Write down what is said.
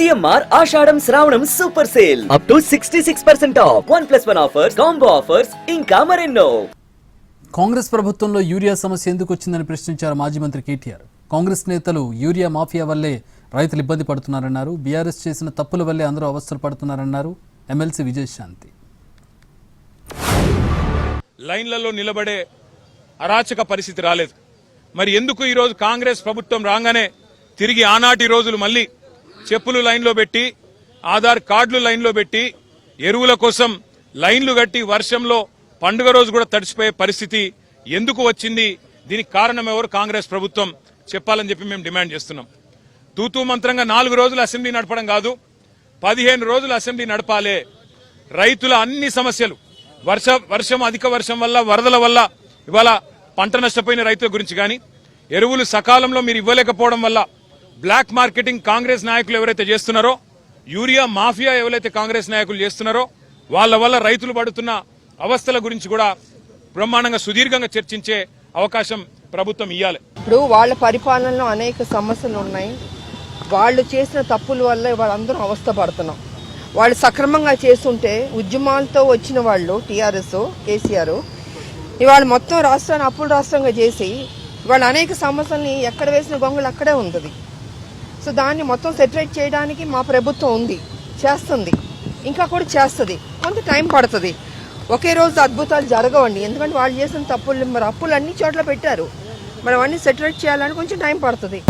CMR ఆషాఢం శ్రావణం super sale up to 66% of 1+1 offers, combo offers ఇంకా మరెన్నో. కాంగ్రెస్ ప్రభుత్వంలో యూరియా సమస్య ఎందుకు వచ్చిందని ప్రశ్నించారు మాజీ మంత్రి కేటీఆర్. కాంగ్రెస్ నేతలు యూరియా మాఫియా వల్లే రైతులు ఇబ్బంది పడుతున్నారన్నారు. బీఆర్ఎస్ చేసిన తప్పుల వల్లే అందరూ అవస్థలు పడుతున్నారన్నారు ఎమ్మెల్సీ విజయశాంతి. లైన్లలో నిలబడే అరాచక పరిస్థితి రాలేదు. మరి ఎందుకు ఈరోజు కాంగ్రెస్ ప్రభుత్వం రాగానే తిరిగి ఆనాటి రోజులు మళ్ళీ చెప్పులు లైన్లో పెట్టి, ఆధార్ కార్డులు లైన్లో పెట్టి, ఎరువుల కోసం లైన్లు కట్టి వర్షంలో పండుగ రోజు కూడా తడిసిపోయే పరిస్థితి ఎందుకు వచ్చింది? దీనికి కారణం ఎవరు? కాంగ్రెస్ ప్రభుత్వం చెప్పాలని చెప్పి మేము డిమాండ్ చేస్తున్నాం. తూతూ మంత్రంగా 4 రోజులు అసెంబ్లీ నడపడం కాదు, 15 రోజులు అసెంబ్లీ నడపాలే. రైతుల అన్ని సమస్యలు, వర్షం అధిక వర్షం వల్ల, వరదల వల్ల ఇవాళ పంట నష్టపోయిన రైతుల గురించి కానీ, ఎరువులు సకాలంలో మీరు ఇవ్వలేకపోవడం వల్ల బ్లాక్ మార్కెటింగ్ కాంగ్రెస్ నాయకులు ఎవరైతే చేస్తున్నారో, యూరియా మాఫియా ఎవరైతే కాంగ్రెస్ నాయకులు చేస్తున్నారో వాళ్ళ వల్ల రైతులు పడుతున్న అవస్థల గురించి కూడా బ్రహ్మాండంగా సుదీర్ఘంగా చర్చించే అవకాశం ప్రభుత్వం ఇవ్వాలి. ఇప్పుడు వాళ్ళ పరిపాలనలో అనేక సమస్యలు ఉన్నాయి. వాళ్ళు చేసిన తప్పుల వల్ల వాళ్ళందరూ అవస్థ పడుతున్నాం. వాళ్ళు సక్రమంగా చేస్తుంటే ఉద్యమాలతో వచ్చిన వాళ్ళు టీఆర్ఎస్, కేసీఆర్ ఇవాళ మొత్తం రాష్ట్రాన్ని అప్పుల రాష్ట్రంగా చేసి ఇవాళ అనేక సమస్యల్ని ఎక్కడ వేసిన గొంగళి అక్కడే ఉంది. సో దాన్ని మొత్తం సెటరేట్ చేయడానికి మా ప్రభుత్వం ఉంది, చేస్తుంది, ఇంకా కూడా చేస్తుంది. కొంత టైం పడుతుంది. ఒకే రోజు అద్భుతాలు జరగవండి. ఎందుకంటే వాళ్ళు చేసిన తప్పులు, మరి అప్పులు అన్ని చోట్ల పెట్టారు. మనం అన్ని సెటరేట్ చేయాలని కొంచెం టైం పడుతుంది.